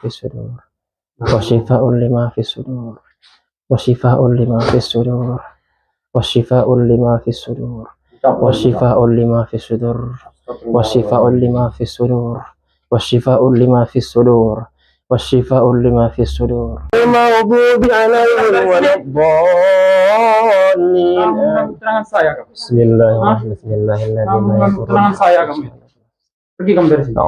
fis sudur wa syifaa'un lima fis sudur wa syifaa'un lima fis sudur wa syifaa'un lima fis sudur wa syifaa'un lima fis sudur wa syifaa'un lima fis sudur wa syifaa'un lima fis sudur wa syifaa'un lima fis sudur maghdubi 'alaihim waladdallin. Keterangan saya kamu. Bismillahirrahmanirrahim. Keterangan saya kamu. Pergi kamu dari sini.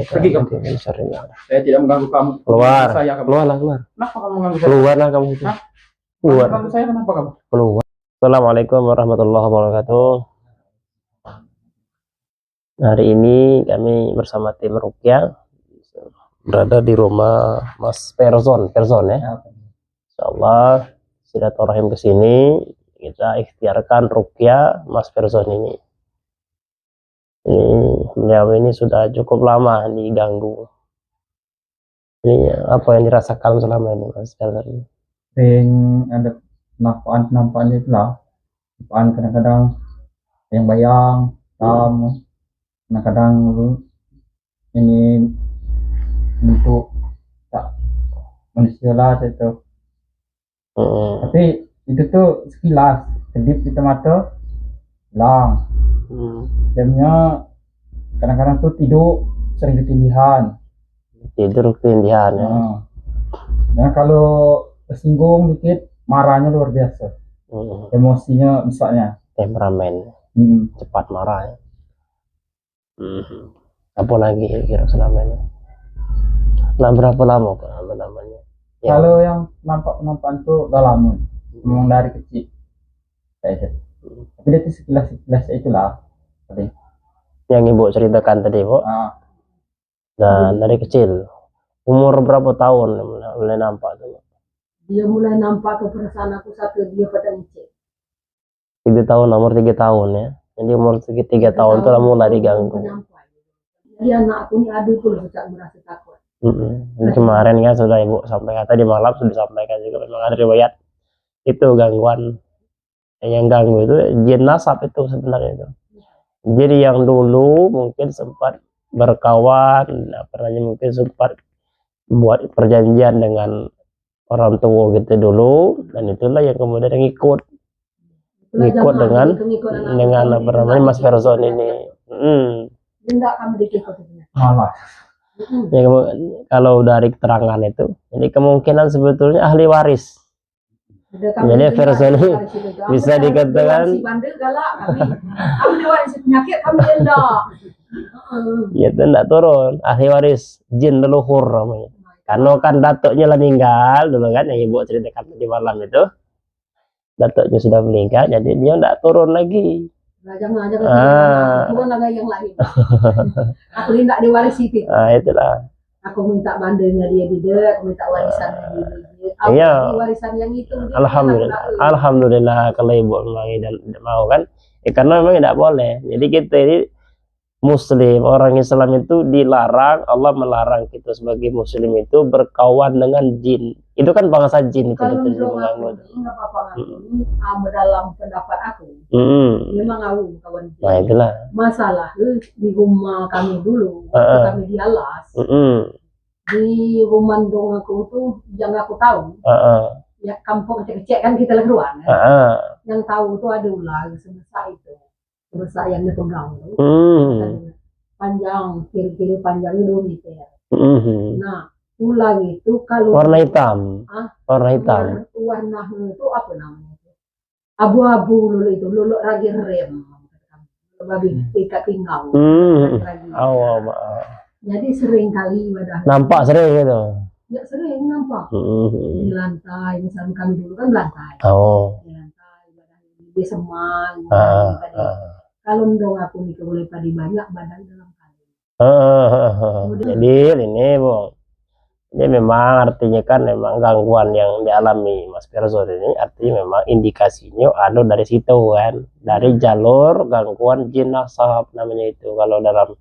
Pergi kamu. Saya tidak mengganggu kamu. Keluar. Saya kamu. Keluarlah, keluar. Kenapa kamu mengganggu saya? Keluarlah kamu itu. Hah? Keluar. Mengganggu saya kenapa kamu? Keluar. Assalamualaikum warahmatullahi wabarakatuh. Hari ini kami bersama tim Ruqyah berada di rumah Mas Ferzon ya. Insyaallah silaturahim ke sini, kita ikhtiarkan Ruqyah Mas Ferzon ini. Beliau ini sudah cukup lama diganggu. Ini apa yang dirasakan selama ini Mas Ferzon? Sering ada penampakan itulah. Penampakan kadang-kadang yang bayang, kadang-kadang ini bentuk tak manusia lah itu. Tapi itu tuh sekilas, kedip di mata, hilang. Jamnya kadang-kadang tuh sering ketindihan. Tidur ketindihan ya. Nah kalau tersinggung dikit, marahnya luar biasa. Emosinya misalnya. Temperamen, cepat marah ya. Apa lagi kira selama ini? Nah, berapa lama apa namanya? Ya. Kalau yang nampak tuh udah lama, memang dari kecil. Tapi dia tuh sekilas itulah tadi. Yang ibu ceritakan tadi, Bu. Dan dari kecil, umur berapa tahun mulai nampak tuh? Dia mulai nampak ke perasaan aku satu dia pada ngecek. 3 tahun, umur 3 tahun ya. Jadi umur 3 tahun tuh mulai diganggu. Jadi anak aku ini ada pun merasa takut. Jadi kemarin kan sudah ibu sampaikan tadi malam sudah sampaikan juga memang ada riwayat itu gangguan yang ganggu itu jin nasab itu sebenarnya itu. Jadi yang dulu mungkin sempat berkawan, mungkin sempat membuat perjanjian dengan orang tua gitu dulu, dan itulah yang kemudian ngikut dengan apa namanya Mas Ferzon ini. Tidak kami dikikut Malah. Ya, kalau dari keterangan itu, jadi kemungkinan sebetulnya ahli waris. Jadi Ferzon ini bisa dikatakan ahli waris penyakit kami tidak. Ya itu tidak turun, ahli waris jin leluhur namanya. Karena kan datuknya lah meninggal dulu kan, yang ibu ceritakan di malam itu, datuknya sudah meninggal, jadi dia tidak turun lagi. Jangan turun lagi yang lain. Aku tidak diwarisi itu. Itulah. Aku minta bandingnya dia aku minta warisan dia. Iya. Warisan yang itu. Alhamdulillah kalau ibu memang tidak mau kan, karena memang tidak boleh. Jadi kita ini Muslim, orang Islam itu dilarang, Allah melarang kita sebagai Muslim itu berkawan dengan jin. Itu kan bangsa jin itu betul mengganggu. Enggak apa-apa dalam pendapat aku. Memang aku kawan jin. Nah itulah. Masalah di rumah kami dulu, kami di Alas. Di rumah dong aku tuh yang aku tahu. Ya kampung kecil-kecil kan kita lagi ruang. Yang tahu tuh ada ular sebesar itu. Besar yang dipegang panjang kiri panjangnya 2 meter. Nah ular itu kalau warna hitam, warna hitam. Warna itu apa namanya? Abu-abu lulu ragi rem, babi ikat pinggang. Jadi sering kali nampak sering gitu. Ya sering nampak di lantai, misalnya kami dulu kan lantai. Di lantai di semak. Kalau dong aku nih boleh tadi banyak badan dalam kali. Jadi ini Bu, ini memang artinya kan memang gangguan yang dialami Mas Ferzon ini artinya memang indikasinya ada dari situ kan, dari jalur gangguan jin nasab namanya itu kalau dalam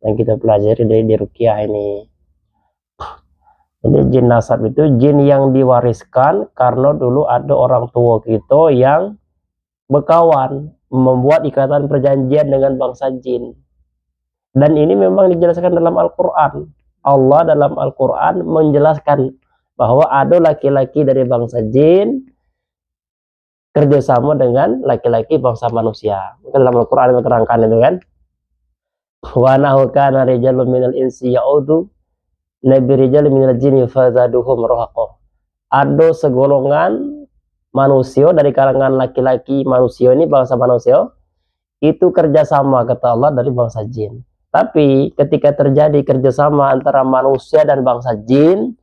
yang kita pelajari di Ruqyah ini. Jadi jin nasab itu jin yang diwariskan karena dulu ada orang tua kita yang berkawan, membuat ikatan perjanjian dengan bangsa jin. Dan ini memang dijelaskan dalam Al-Quran. Allah dalam Al-Quran menjelaskan bahwa ada laki-laki dari bangsa jin kerjasama dengan laki-laki bangsa manusia. Dalam Al-Quran diterangkan itu kan. Wa nahu kana rijalun minal insi ya'udu nabi rijalun minal jinni fazaduhum rahaqa. Ada segolongan manusia dari kalangan laki-laki manusia ini, bangsa manusia, itu kerjasama kata Allah dari bangsa jin. Tapi ketika terjadi kerjasama antara manusia dan bangsa jin,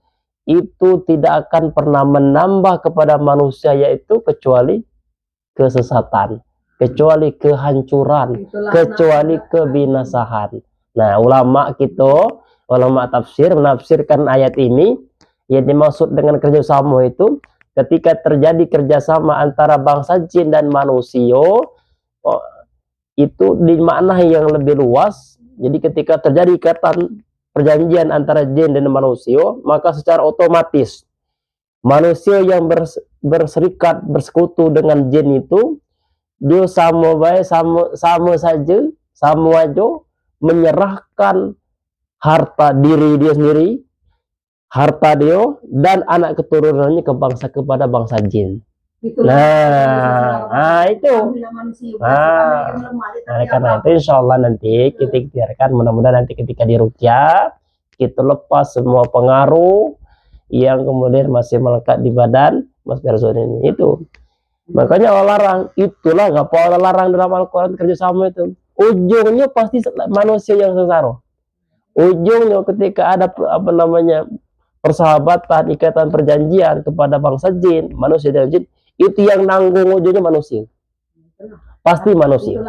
itu tidak akan pernah menambah kepada manusia yaitu kecuali kesesatan, kecuali kehancuran, kecuali kebinasaan. Nah, ulama tafsir menafsirkan ayat ini, yang dimaksud dengan kerjasama itu ketika terjadi kerjasama antara bangsa jin dan manusia, itu dimaknai yang lebih luas. Jadi ketika terjadi ikatan perjanjian antara jin dan manusia, maka secara otomatis manusia yang berserikat, bersekutu dengan jin itu, dia sama saja menyerahkan harta diri dia sendiri, harta dia dan anak keturunannya kepada bangsa jin. Nah, itu. Karena itu insya Allah nanti kita ikhtiarkan, mudah-mudahan nanti ketika diruqyah kita lepas semua pengaruh yang kemudian masih melekat di badan Mas Person ini. Itu makanya Allah larang. Itulah nggak apa Allah larang dalam Al-Quran kerjasama itu. Ujungnya pasti manusia yang sengsara. Ujungnya ketika ada persahabatan, ikatan perjanjian kepada bangsa jin, manusia dan jin, itu yang nanggung ujungnya manusia. Pasti manusia.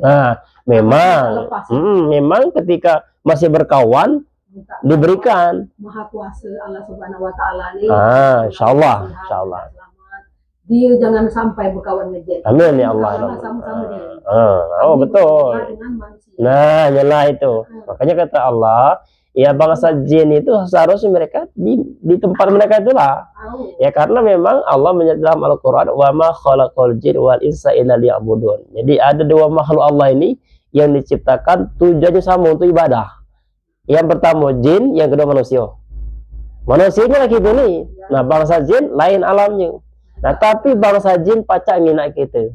Nah, memang ketika masih berkawan diberikan Maha Kuasa Allah Subhanahu wa taala ini. Insyaallah. Dia jangan sampai berkawan ngejek. Amin ya Allah. Sama-sama dia. Betul. Nah, jelas itu. Makanya kata Allah, ya bangsa jin itu seharusnya mereka di tempat mereka itulah. Ya karena memang Allah menyebut dalam Al-Quran, wa ma khalaqal jin wal insa illa liya'budun. Jadi ada dua makhluk Allah ini yang diciptakan tujuannya sama, untuk ibadah. Yang pertama jin, yang kedua manusia. Manusianya lagi ini. Nah, bangsa jin lain alamnya. Nah, tapi bangsa jin pacak nginak kita.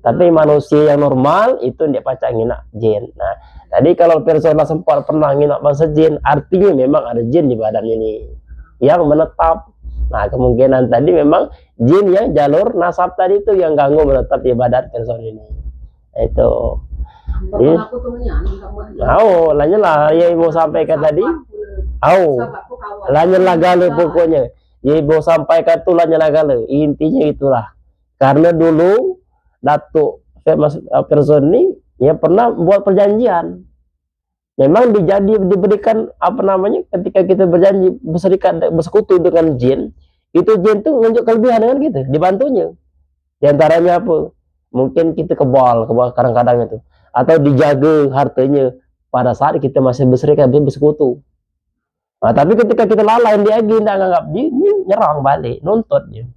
Tapi manusia yang normal itu dia pacak nginak jin. Nah, tadi kalau personal sempat pernah nginak bangsa jin, artinya memang ada jin di badan ini yang menetap. Nah, kemungkinan tadi memang jin yang jalur nasab tadi itu yang ganggu menetap di badan personal ini. Itu. Lanyalah ya ibu sampaikan tadi. Lanyalah gale pokoknya. Ya ibu sampaikan tuh lanyalah gale. Intinya itulah. Karena dulu Datuk Person ini ya pernah buat perjanjian. Memang diberikan ketika kita berjanji bersekutu dengan jin, itu jin tuh nunjuk kelebihan dengan kita, dibantunya. Di antaranya apa? Mungkin kita kebal kadang-kadang itu, atau dijaga hartanya pada saat kita masih bersekutu. Nah, tapi ketika kita lalai dia tidak nganggap dia nyerang balik, nuntut dia.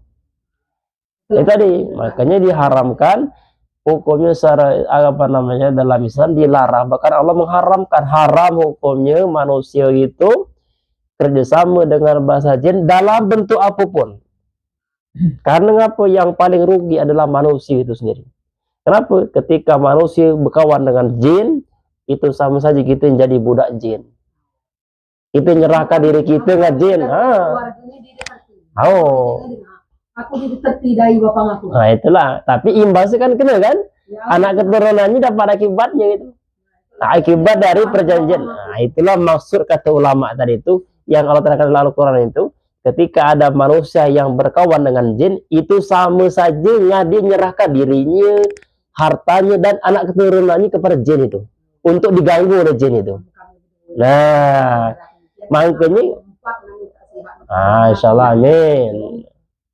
Itu tadi, makanya diharamkan. Hukumnya secara dalam Islam dilarang, bahkan Allah mengharamkan. Haram hukumnya manusia itu kerjasama dengan bangsa jin dalam bentuk apapun. Karena apa? Yang paling rugi adalah manusia itu sendiri. Kenapa? Ketika manusia berkawan dengan jin, itu sama saja kita jadi budak jin. Kita nyerahkan diri kita dengan jin. Aku diterti dari bapak aku. Nah, itulah. Tapi imbasnya kan kena kan? Ya, anak keturunannya dapat akibatnya itu. Nah, akibat dari perjanjian. Nah, itulah maksud kata ulama tadi itu, yang Allah terangkan dalam Al-Quran itu, ketika ada manusia yang berkawan dengan jin, itu sama saja dia menyerahkan dirinya, hartanya, dan anak keturunannya kepada jin itu. Untuk diganggu oleh jin itu. Nah, makanya insyaallah, amin.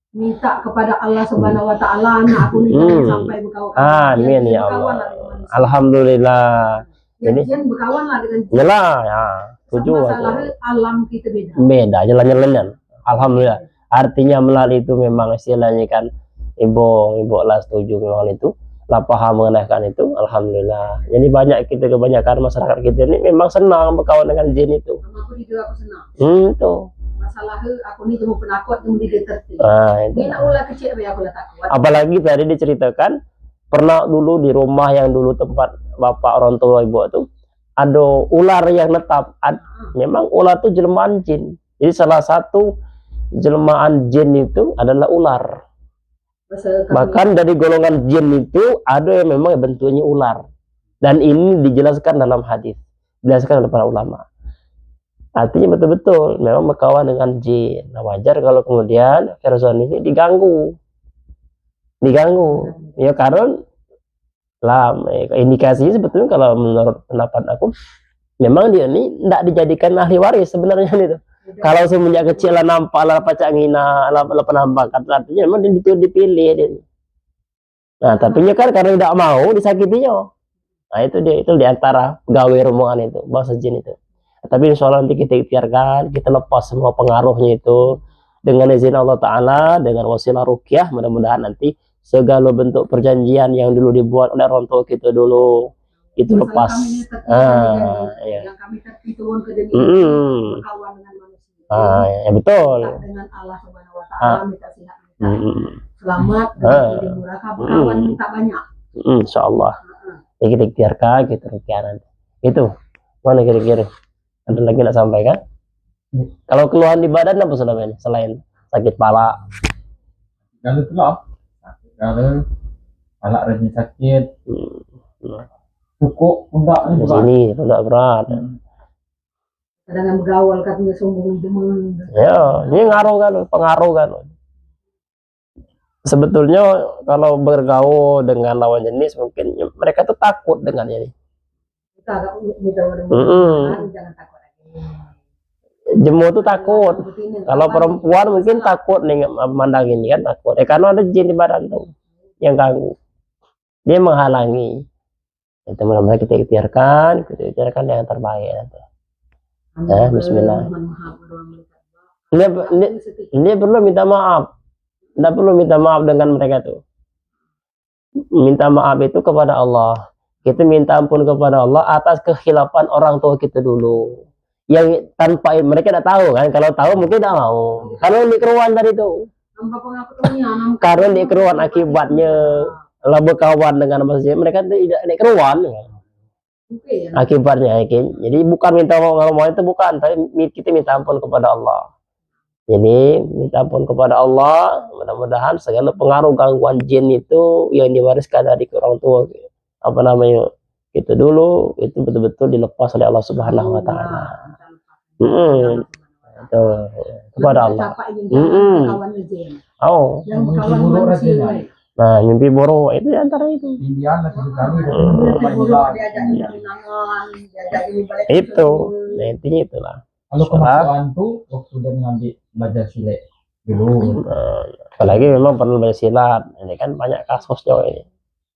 Minta kepada Allah Subhanahu wa taala anak aku ini sampai berkawan. Amin ya Allah. Alhamdulillah. Jadi berkawanlah dengan jin. Ya, tujuh alam kita beda. Beda, jalan-jalan. Alhamdulillah. Artinya melalui itu memang istilahnya kan ibu lah setuju memang itu. lah paham mengenai itu, alhamdulillah. Jadi kebanyakan masyarakat kita ini memang senang berkawan dengan jin itu. Aku juga aku senang. Itu. Masalah aku ni cuma penakut yang tertib. Itu. Ini nak ulah kecil aku lah takut. Apalagi tadi diceritakan pernah dulu di rumah yang dulu tempat bapak orang tua ibu itu ada ular yang netap. Memang ular itu jelmaan jin. Jadi salah satu jelmaan jin itu adalah ular. Bahkan dari golongan jin itu ada yang memang bentuknya ular. Dan ini dijelaskan dalam hadis, dijelaskan oleh para ulama. Artinya betul-betul memang berkawan dengan jin. Nah, wajar kalau kemudian Ferzan ini diganggu. Ya karena lah indikasinya sebetulnya kalau menurut pendapat aku memang dia ini tidak dijadikan ahli waris sebenarnya itu. Kalau semenjak kecil lah nampak lah pacak ngina lah penampakan, artinya memang dia dipilih dia. Nah tapi kan karena tidak mau disakitinya. Nah itu dia, itu diantara gawe rombongan itu bahasa jin itu. Tapi insya Allah nanti kita ikhtiarkan, kita lepas semua pengaruhnya itu dengan izin Allah Ta'ala, dengan wasilah ruqyah, mudah-mudahan nanti segala bentuk perjanjian yang dulu dibuat oleh orang tua kita dulu itu lepas. Yang kami turun ke dunia berkawan dengan manusia. Ya betul. Dengan Allah Subhanahu Wa Ta'ala minta sehat, selamat, dimurahkan, berkawan minta banyak. Insya Allah. Ya kita ikhtiarkan, kita ruqyah nanti. Itu mana kira-kira? Ada lagi nak sampaikan? Kalau keluhan di badan apa selama ini selain sakit kepala? Kalau itulah, kalau kepala rajin sakit, cukup pundak di sini pundak berat. Kadang bergaul katanya sombong demen. Ya, ini pengaruh kan. Sebetulnya kalau bergaul dengan lawan jenis mungkin mereka tuh takut dengan ini. Kita agak jangan takut. Jemu tuh takut. Kalau perempuan mungkin takut nih memandang ini kan takut. Karena ada jin di badan tuh yang ganggu. Dia menghalangi. Itu mudah-mudahan kita ikhtiarkan yang terbaik nanti. Bismillah. Ini perlu minta maaf. Tidak perlu minta maaf dengan mereka tuh. Minta maaf itu kepada Allah. Kita minta ampun kepada Allah atas kekhilafan orang tua kita dulu. Yang tanpa mereka tidak tahu kan, kalau tahu mungkin tidak mau. Karena dikeruan tadi itu. Karena dikeruan akibatnya lah berkawan dengan manusia, mereka tidak dikeruan. Akibatnya jadi bukan minta ngomong itu bukan, tapi kita minta ampun kepada Allah. Jadi minta ampun kepada Allah, mudah-mudahan segala pengaruh gangguan jin itu yang diwariskan dari orang tua itu dulu itu betul-betul dilepas oleh Allah Subhanahu Wa Ta'ala. Itu kepada Allah. Nah mimpi buruk itu antara itu. Itu, nah intinya itulah. Kalau kemasukan tuh waktu dia ngambil belajar silat dulu. Apalagi memang perlu belajar silat. Ini kan banyak kasusnya ini.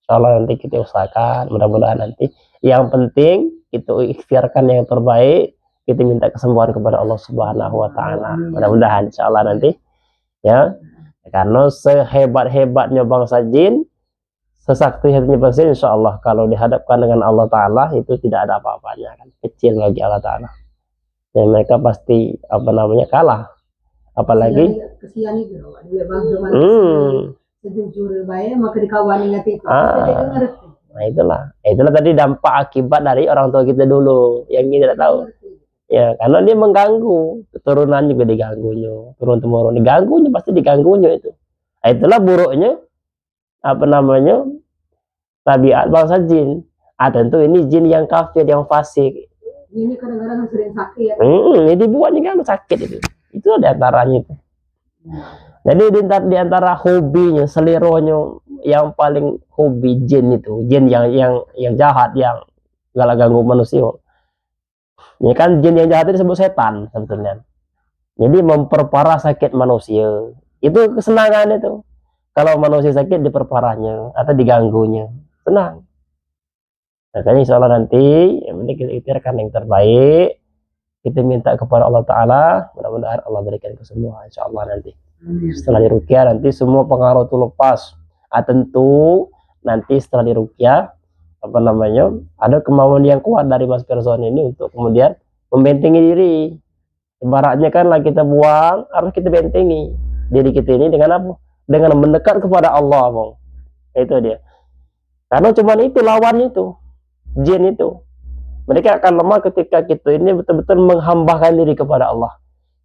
Insyaallah nanti kita usahakan, mudah-mudahan nanti. Yang penting itu ikhtiarkan yang terbaik, kita minta kesembuhan kepada Allah Subhanahu Wa Ta'ala. Mudah-mudahan insyaallah nanti ya. Karena sehebat-hebatnya bangsa jin, sesakti-saktinya bangsa jin, insyaallah kalau dihadapkan dengan Allah Ta'ala itu tidak ada apa-apanya kan, kecil bagi Allah Ta'ala. Dan mereka pasti kalah. Apalagi kesian itu sejujur baik maka dikawani itu. Nah itulah tadi dampak akibat dari orang tua kita dulu yang kita tidak tahu. Ya karena dia mengganggu, keturunan juga diganggunya, turun-temurun diganggunya, pasti diganggunya itu. Nah, itulah buruknya tabiat bangsa jin. Tentu ini jin yang kafir, yang fasik. Ini kadang-kadang sering sakit. Ini dibuatnya kan sakit itu. Itu diantaranya itu. Jadi diantara hobinya, selironya yang paling hobi jin itu, jin yang jahat, yang galak ganggu manusia. Ini kan jin yang jahat itu disebut setan sebetulnya. Jadi memperparah sakit manusia. Itu kesenangan itu. Kalau manusia sakit diperparahnya atau diganggunya, senang. Makanya insya Allah nanti yang penting kita ikhtiarkan yang terbaik. Kita minta kepada Allah Ta'ala, mudah-mudahan Allah berikan kesembuhan insya Allah nanti. Setelah diruqyah nanti semua pengaruh itu lepas. Tentu nanti setelah diruqyah apa namanya ada kemauan yang kuat dari Mas Person ini untuk kemudian membentengi diri. Ibaratnya kan lah kita buang harus kita bentengi diri kita ini dengan apa? Dengan mendekat kepada Allah, Bang. Itu dia. Karena cuma itu lawannya itu, jin itu. Mereka akan lemah ketika kita ini betul-betul menghambakan diri kepada Allah.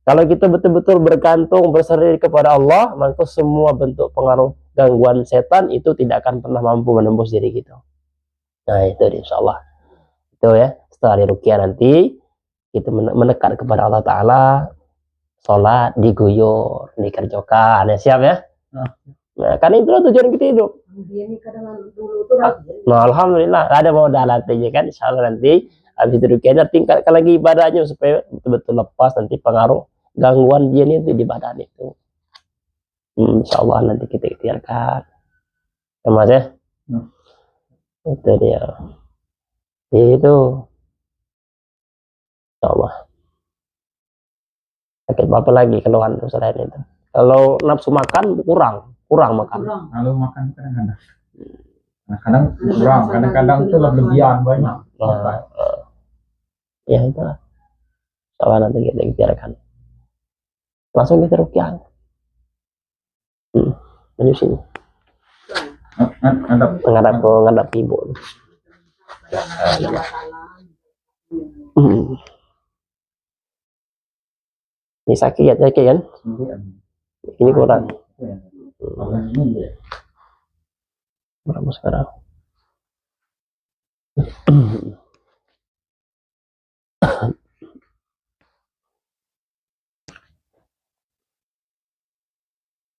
Kalau kita betul-betul bergantung, berserah diri kepada Allah, maka semua bentuk pengaruh gangguan setan itu tidak akan pernah mampu menembus diri kita. Nah itu insya Allah. Itu ya, setelah diruqyah nanti, kita mendekat kepada Allah Ta'ala, sholat, diguyur, dikerjakan, ya siap ya? Nah, karena itulah tujuan kita hidup. Nah, alhamdulillah ada modal nantinya kan, insya Allah nanti habis diruqyah tingkatkan lagi ibadahnya supaya betul-betul lepas nanti pengaruh gangguan jin itu di badan itu. Insya Allah nanti kita ikhtiarkan, ya Mas ya. Itu dia. Itu. Insya Allah. Sakit apa lagi keluhan tuh selain itu? Kalau nafsu makan kurang makan. Kalau makan kadang-kadang kurang, kadang-kadang itu lebihan banyak. Ya itu. Soalnya nanti kita bicarakan. Langsung kita ruqyah. Maju sini. Ngadap ibu. Ini sakit ya kan? Ini kurang. Berapa sekarang?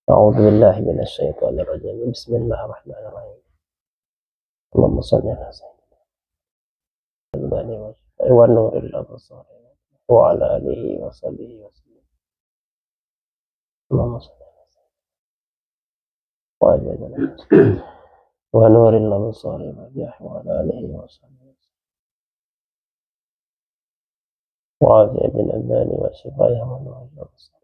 A'udzu billahi minasy syaithanir rajim. Bismillahirrahmanirrahim. Allahumma shalli ala sayyidina wa nuril absar wa ala alihi wa sahbihi wa sallam. Allahumma shalli ala sayyidina wa nuril absar wa ala alihi wa sahbihi wa afiyatil abdani wa shifaa'a wa nuril absar.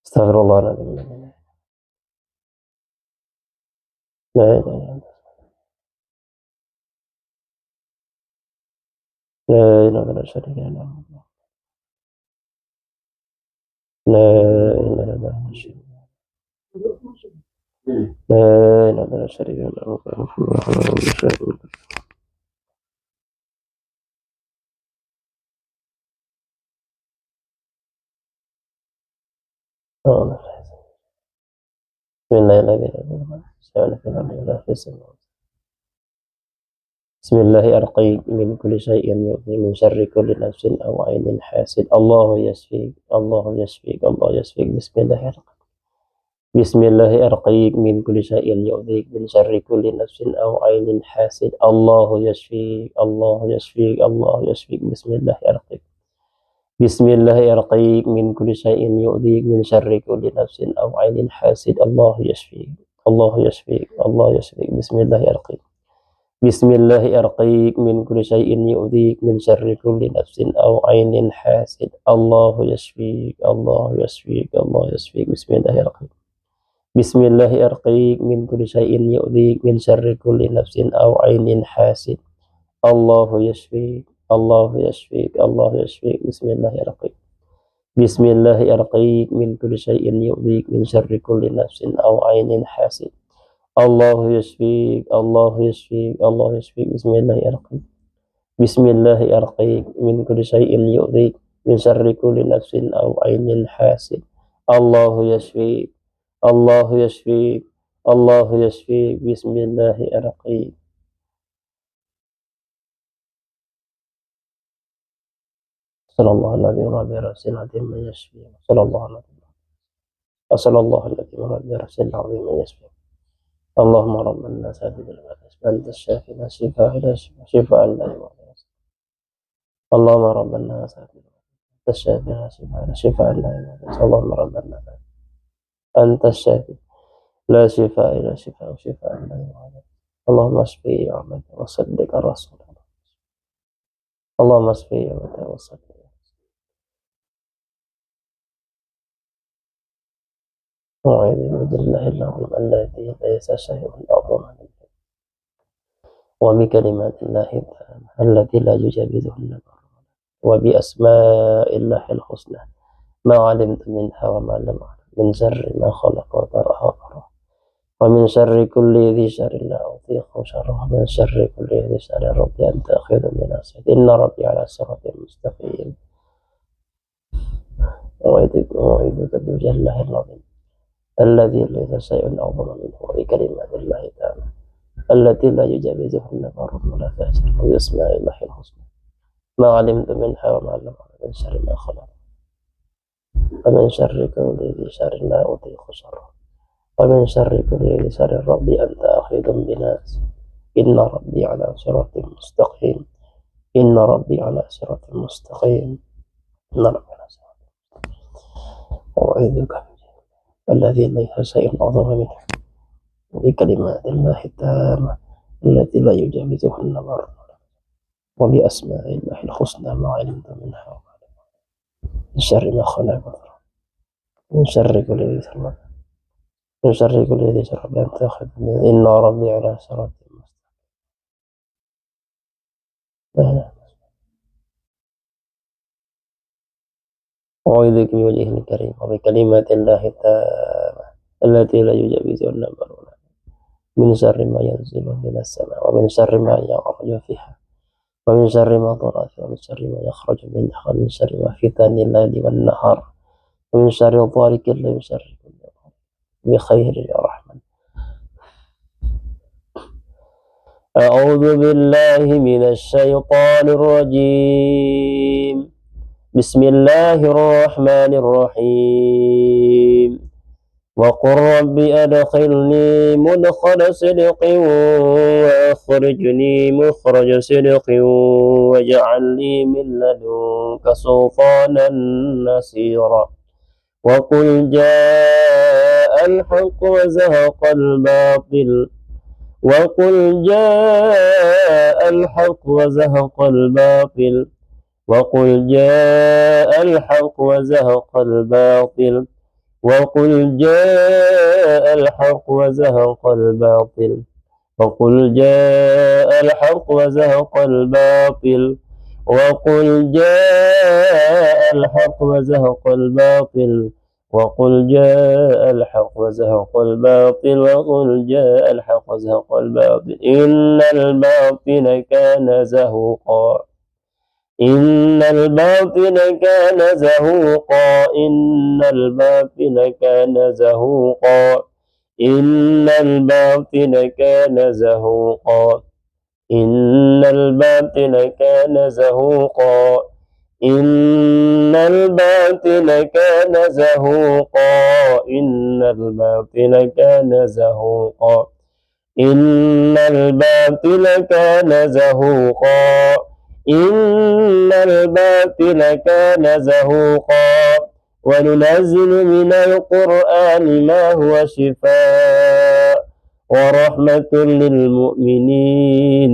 Astagfirullahaladzim. La ilaha illallah. La ilaha illallah. بسم الله أرقيك من كل شيء يؤذي من شر كل نفس أو عين حاسد. الله يشفيك الله يشفيك الله يشفيك. بسم الله أرقيك بسم الله أرقيك من كل شيء يؤذيك من شر كل نفس أو عين حاسد. الله يشفيك الله يشفيك الله يشفيك. بسم الله أرقيك بسم الله أرقيك من كل شيء يؤذيك من شر كل نفس أو عين حاسد. الله يشفيك الله يشفيك الله يشفيك. بسم الله أرقيك بسم الله أرقيك من كل شيء يؤذيك من شر كل نفس أو عين حاسد. الله يشفيك الله يشفيك الله يشفيك. بسم الله أرقيك بسم الله أرقيك من كل شيء يؤذيك من شر كل نفس أو عين حاسد. الله يشفيك الله يشفيك الله يشفيك. بسم الله أرقيك بسم الله أرقيك من كل شيء يؤذيك من شر كل نفس أو عين حاسد. الله يشفيك الله يشفيك الله يشفيك. بسم الله أرقيك بسم الله أرقيك من كل شيء يؤذيك من شر كل نفس أو عين حاسد. الله يشفيك الله يشفيك الله يشفيك. بسم الله أرقيك. صلى الله الذي رب رأس العظيم من يشفيه. صلى الله الذي وصلى الله الذي رب رأس العظيم من يشفيه. اللهم رب الناس هذه البلاء أنت الشافي لا شفاء إلا شفاء لا يغادر. اللهم رب الناس هذه البلاء أنت الشافي لا شفاء إلا شفاء لا يغادر. اللهم رب الناس أنت الشافي لا شفاء إلا شفاء لا يغادر. اللهم اشفي عبدك وصدق الرسول. اللهم اشفي عبدك وصدق وأعوذ بالله الذي ليس شيء أعظم منه وبكلمات الله التامة التي لا يجاوزهن بر وبأسماء الله الحسنى ما علمت منها وما لم أعلم من شر ما خلق وبرأ ومن شر كل ذي شر لا أطيق شره ومن شر كل ذي شر ربي أنت أخذ من أسفل إن ربي على صراط مستقيم وأعوذ بالله العظيم الذي ليس شيء أعظم منه وبكلمات الله تعالى التي لا يجاوزهن بر ولا فاجر وبأسماء الله الحسنى ما علمت منها وما لم أعلم من شر ما خلق ومن شر كل ذي شر لا أطيق شره ومن شر كل ذي شر ربي أنت أخذ بناس إن ربي على صراط مستقيم إن ربي على صراط مستقيم إن ربي على صراط وأعوذ الذي ليس شيء أعظم منه بكلمات الله التامة التي لا يجاوزهن بر وبأسماء الله الحسنى ما علمت منها وما لم أعلم من شر ما خلق من شر كل ذي شر من شر كل ذي شر ربي أنت أخذ إن ربي على صراط مستقيم أعوذ بوجهه الكريم وبكلمات الله التامة التي لا يجاوزهن بر من شر ما ينزل من السماء ومن شر ما يعرج فيها ومن شر ما ضرب ومن شر ما يخرج منها ومن شر ما فتن الليل والنهار ومن شر طارق الليل شر بخير يا رحمن أعوذ بالله من الشيطان الرجيم بسم الله الرحمن الرحيم وقل رب أدخلني مدخل صدق وأخرجني مخرج صدق واجعل لي من لدنك سلطانا نصيرا وقل جاء الحق وزهق الباطل وقل جاء الحق وزهق الباطل وقل جاء الحق وزهق الباطل وقل جاء الحق وزهق الباطل وقل جاء الحق وزهق الباطل وقل جاء الحق وزهق الباطل وقل جاء الحق وزهق الباطل وقل جاء الحق وزهق الباطل إن الباطل كان زهوقا إن الباطل كان زهوقا إن الباطل كان زهوقا إن الباطل كان زهوقا إن الباطل كان زهوقا إن الباطل كان زهوقا إن الباطل كان زهوقا إن الباطل كان زهوقا إن الباطل كان زهوقا وننزل من القرآن ما هو شفاء ورحمة للمؤمنين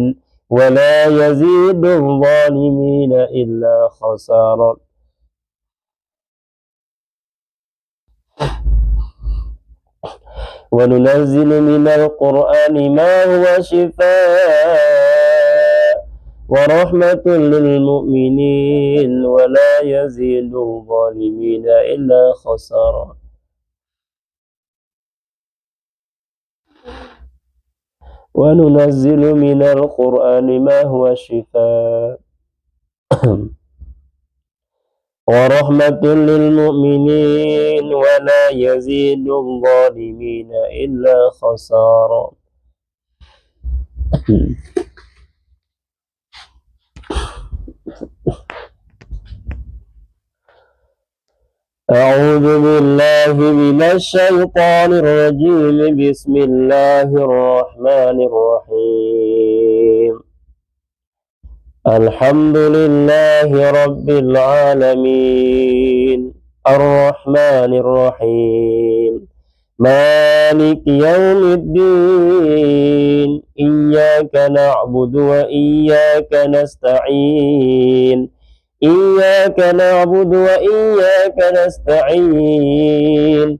ولا يزيد الظالمين إلا خسارا وننزل من القرآن ما هو شفاء ورحمة للمؤمنين ولا يزيد الظالمين إلا خسارا وننزل من القرآن ما هو شفاء ورحمة للمؤمنين ولا يزيد الظالمين إلا خسارا أعوذ بالله من الشيطان الرجيم بسم الله الرحمن الرحيم الحمد لله رب العالمين الرحمن الرحيم مالك يوم الدين إياك نعبد وإياك نستعين إياك نعبد وإياك نستعين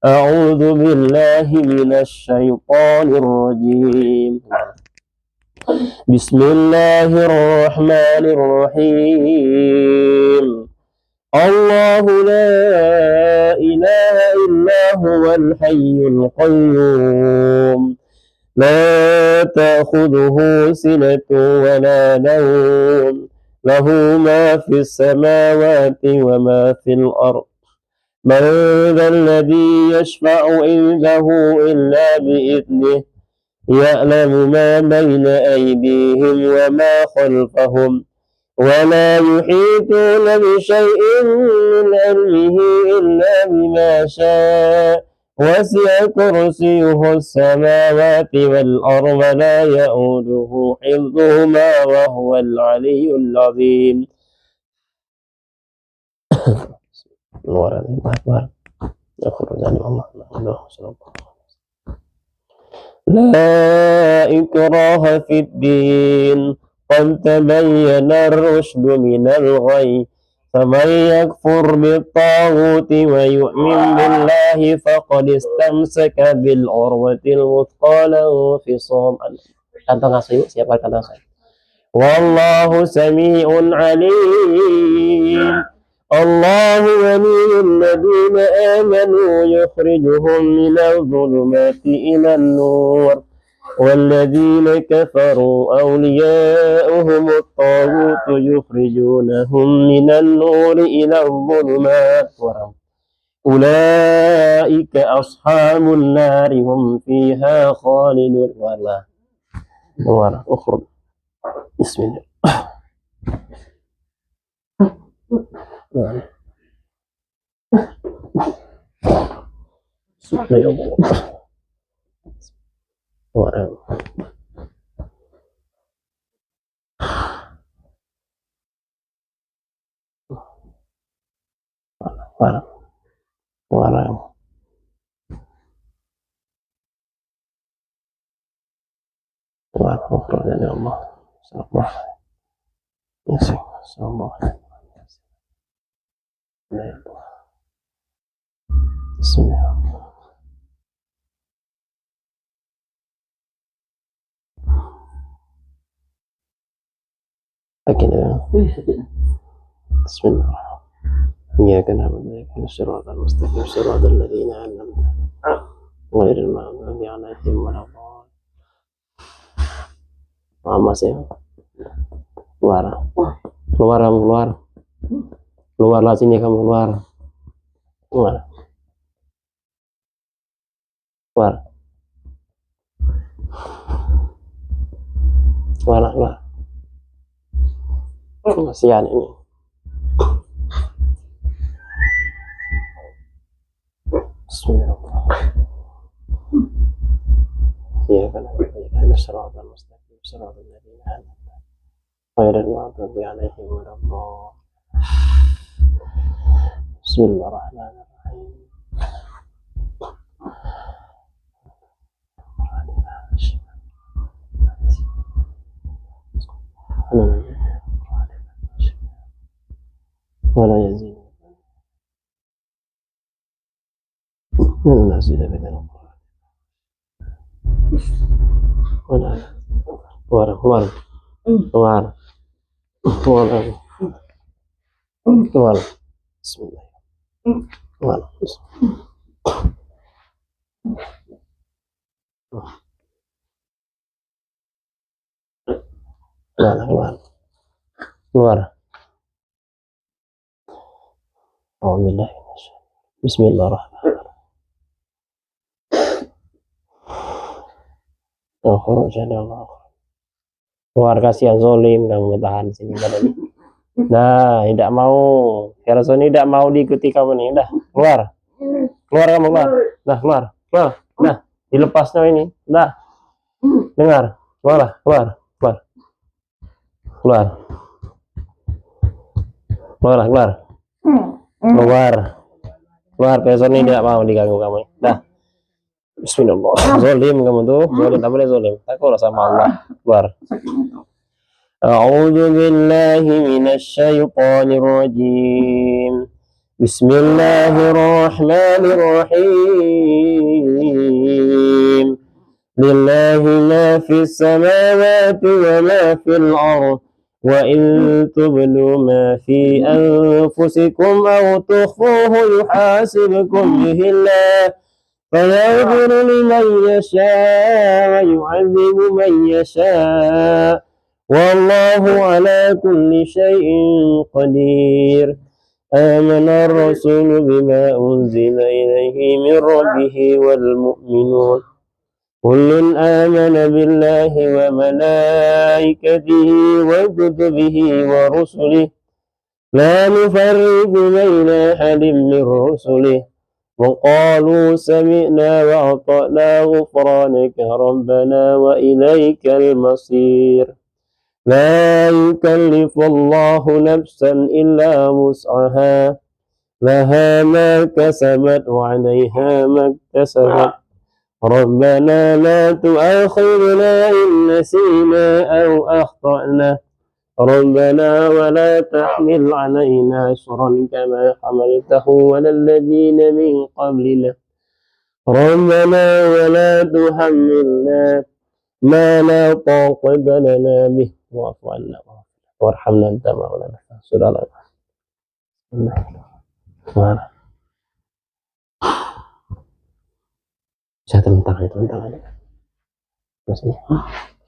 أعوذ بالله من الشيطان الرجيم. بسم الله الرحمن الرحيم. الله لا إله إلا هو الحي القيوم لا تأخذه سنة ولا نوم له ما في السماوات وما في الأرض من ذا الذي يشفع عنده إلا بإذنه يعلم ما بين أيديهم وما خلفهم ولا يحيطون بشيء من علمه إلا بما شاء وسع كرسيه السماوات والأرض لا يؤوده حفظهما وهو العلي العظيم. لا إكراه في الدين قد تبين الرشد من الغي فمن يكفر بالطاغوت ويؤمن بالله فقد استمسك بالعروة الوثقى لا انفصام. Kantong asyik siapa kantong saya? Wallahu sami'un alim. الله ولي الذين آمنوا يخرجهم من الظلمات إلى النور والذين كفروا أولياؤهم الطاغوت يخرجونهم من النور إلى الظلمات أولئك أصحاب النار هم فيها خالدون. والله أخرج بسم الله. Bismillah. Bismillah. Iyyaka na'budu wa iyyaka nasta'in ihdinas siratal ladzina an'amta 'alaihim ghairil maghdubi 'alaihim waladdallin. Mas ya. Keluarlah sini kamu, keluar. Kasihan ini. Bismillah. Ya kan, ada siratal mustaqim, siratal ladzina an'amta 'alaihim ghairil maghdubi 'alaihim waladdallin. Bismillahirrahmanirrahim. ولا يزيد من المزيد من القرآن ولا keluar. Bismillah. Keluar. Alhamdulillah. Bismillahirrahmanirrahim. Keluar, kasihan zolim kamu tahan sini badan. Nah, tidak mau. Heroson tidak mau diikuti kamu nih. Udah, keluar. Keluar kamu, keluar. Nah, keluar. Nah, dilepasnya ini. Udah. Dengar. Keluar. Keluar, Heroson ini tidak mau diganggu kamu. Dah. Bismillah. Zolim kamu tuh. Zolim, tak boleh zolim. Takutlah sama Allah. Keluar. أعوذ بالله من الشيطان الرجيم Bismillahirrahmanirrahim. Lillahi ma fis samawati wa ma fil ardh. Wa in tubdu ma fi anfusikum aw tukhfuhu yuhasibkum bihi Allah fayaghfiru liman yasha wa yu'adzibu man yasha wallahu ala kulli syai'in qadir. Amana ar-rasulu bima unzila ilaihi min rabbih wal mu'minun kullun amana billahi wa malaikatihi wa kutubihi wa rusulihi la nufarriqu baina ahadin min rusulihi wa qalu sami'na wa ata'na ghufranaka rabbana wa ilaikal masir. La yukallifu Allahu nafsan illa wus'aha laha ma kasabat wa 'alayha ma iktasabat. ربنا لا تؤاخذنا إن نسينا أو أخطأنا ربنا ولا تحمل علينا إصرا كما حملته على الذين من قبلنا ربنا ولا تحملنا ما لا طاقة لنا به واعف عنا وارحمنا أنت مولانا فانصرنا على القوم. Saya telan tangannya, masih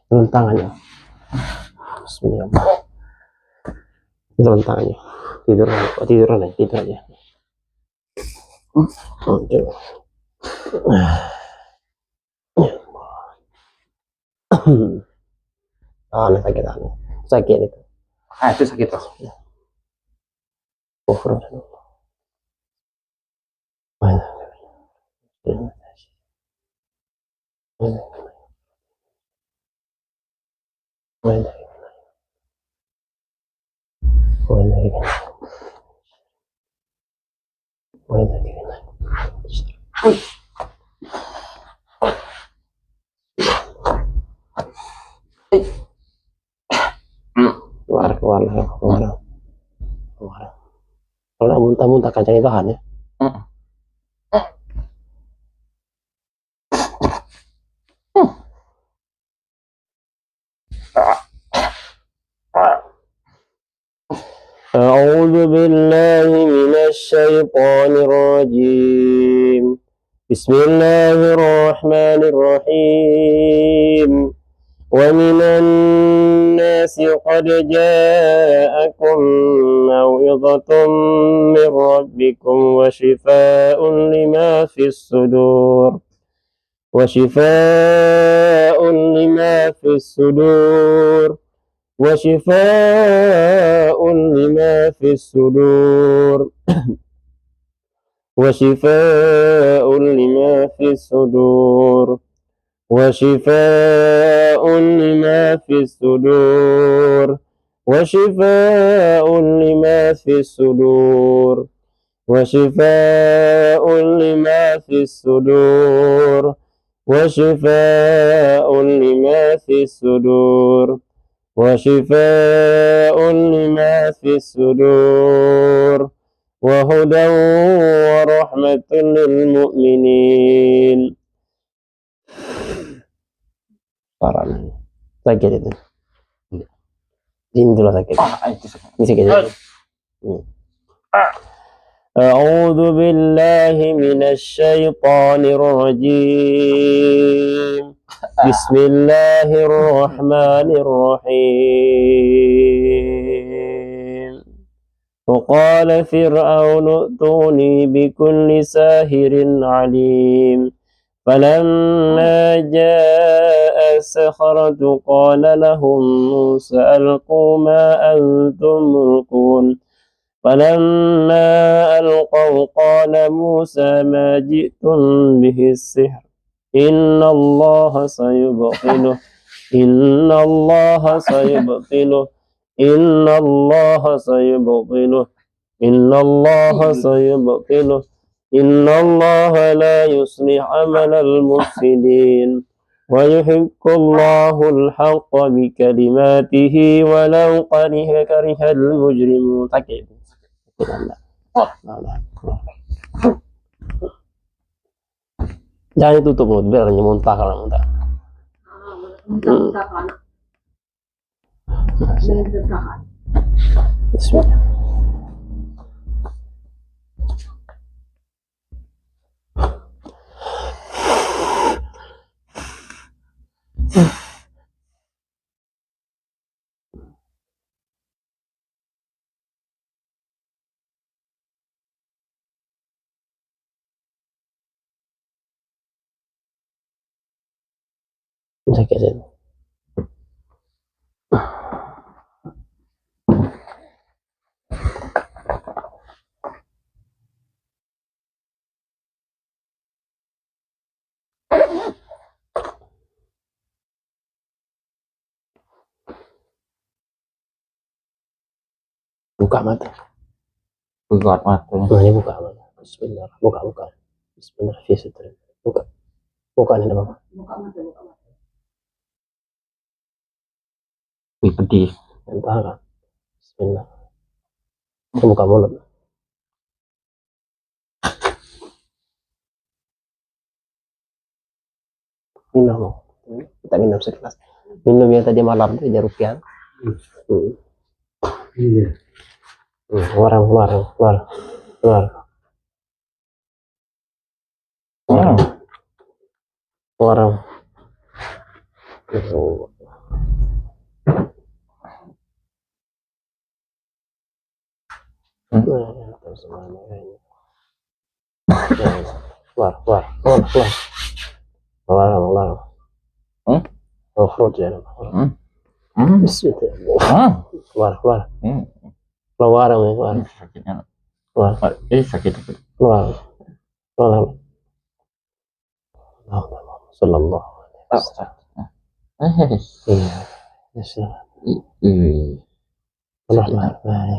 telan tangannya. Bismillah. Telan tangannya. Tidur aja. Oke. Sakit itu. Itu sakit toh. Keluar. Kalau muntah-muntah kacang itu tahan ya. A'udzu billahi minasy syaithanir rajim. Bismillahirrahmanirrahim. Wa minan nasi qad ja'akum maw'izatun min rabbikum wa shifaa'un lima fis sudur. وشفاء لما في الصدور وشفاء لما في الصدور وشفاء لما في الصدور وشفاء لما في الصدور وشفاء لما في الصدور وشفاء لما في الصدور وشفاء لما في الصدور وشفاء لما في الصدور وهدى ورحمة للمؤمنين. Sakit itu. Ini dulu sakit. Ini sakit. أعوذ بالله من الشيطان الرجيم. بسم الله الرحمن الرحيم. وقال فرعون ائتوني بكل ساحر عليم. فلما جاء السحرة قال لهم موسى ألقوا ما أنتم ملقون. فلما ألقوا قال موسى ما جئتم به السحر إن الله سيبطله إن الله سيبطله إن الله سيبطله إن الله سيبطله إن الله لا يصلح عمل المفسدين ويحق الله الحق بكلماته ولو كره المجرمون. Jangan ditutup mulut biar muntah kalau muntah. Muntah panas. Bismillah. Sakit sih. Buka mata. Buka mata. Nah, ini buka mata. Bismillah. Buka. Bismillah. Buka. Buka ini apa? Buka mata. Pedih. Entah kan. Bismillah. Buka mulut. Minum. Kita minum segelas. Minum yang tadi malam itu Rupiah. Iya. Keluar. Keluar ya. Keluar. Sakitnya. Keluar. Sakit. Keluar. Sallallahu alaihi wasallam. Iya. Iya.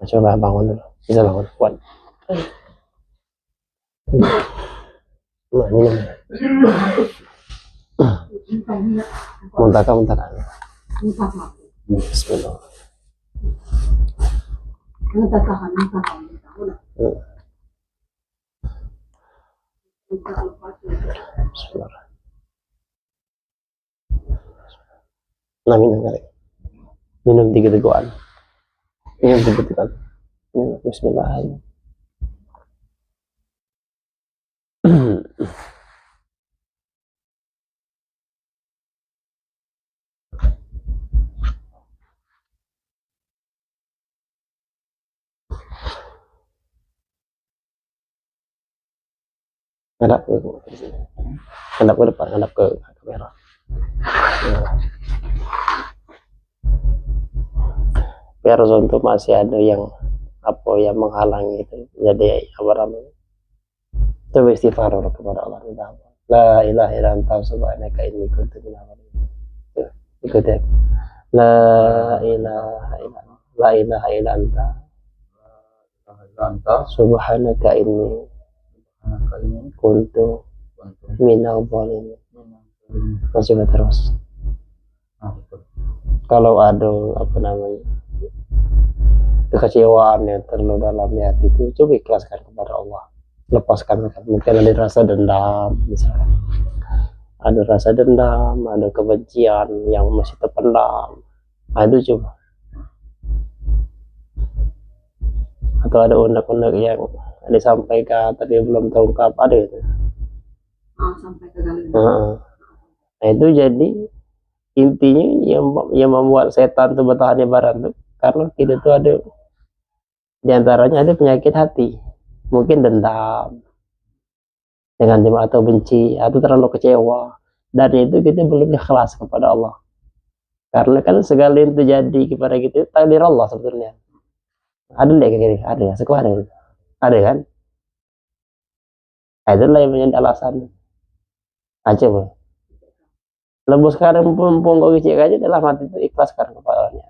Coba bangun dulu. Bisa bangun, kuat. Muntah. Bismillah. Bismillah. Nah, minum kali. Minum 3 tegukan. Minum 3 tegukan. Bismillah. Hadap ke depan, hadap ke kamera. Biar untuk masih ada yang menghalangi itu, jadi apa namanya, coba istighfar kepada Allah. La ilaha illa anta subhanaka inni kuntu minadh dhalimin. Ikut ya. La ilaha illa anta subhanaka inni kuntu minadh dhalimin. Masih terus. Kalau ada kekecewaan yang terlalu dalam di hati itu, coba ikhlaskan kepada Allah, lepaskan. Mungkin ada rasa dendam misalnya, ada rasa dendam, ada kebencian yang masih terpendam, nah, itu coba. Atau ada unek-unek yang disampaikan tapi belum terungkap, ada itu. Sampai ke galeri. Nah, itu jadi intinya yang membuat setan itu bertahan di barat tuh karena kita tuh ada diantaranya ada penyakit hati, mungkin dendam dengan dia atau benci atau terlalu kecewa, dan itu kita belum ikhlas kepada Allah, karena kan segala yang terjadi kepada kita takdir Allah sebetulnya. Ada nggak kayak gini? Ada ya, sekolah ada kan? Nah, itulah yang menjadi alasan aja bang. Lebih sekarang pun kau kecil aja dalam hati itu ikhlaskan kepadanya.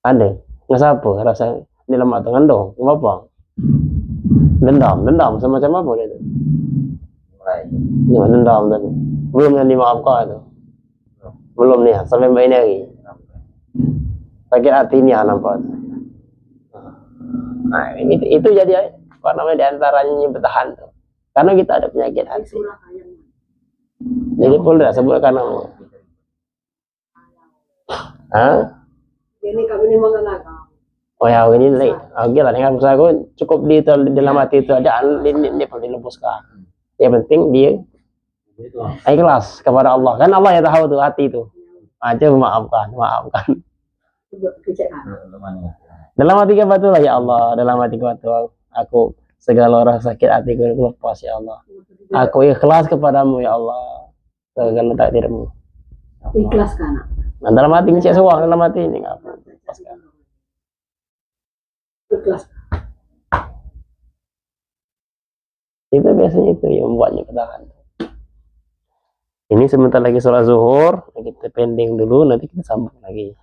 Ada nggak siapa rasa di lemak tangan dong, apa? Dendam semacam apa itu? Mulai dendam tadi belum yang dimaafkan itu. Belum nih sampai mbak ini lagi sakit hatinya nampak. Nah itu jadi apa namanya diantaranya bertahan tuh karena kita ada penyakit hati. Jadi pun sebut karena ini kami ini mengenal. Oh ya ini lain. Oke lah dengan usaha aku cukup di dalam hati itu aja ini perlu dilembuskan. Yang penting dia ikhlas kepada Allah, kan Allah yang tahu tuh hati itu. Aja maafkan. Dalam hati kita betul lah ya Allah, dalam hati kita betul. Aku segala rasa sakit hatiku lepas ya Allah. Aku ikhlas kepadamu ya Allah, segala takdirmu. Ikhlaskan. Nah, dalam hati ini saya suang, dalam hati ini apa? Ikhlas. Itu biasanya itu yang membuatnya bertahan. Ini sebentar lagi sholat zuhur, kita pending dulu, nanti kita sambung lagi.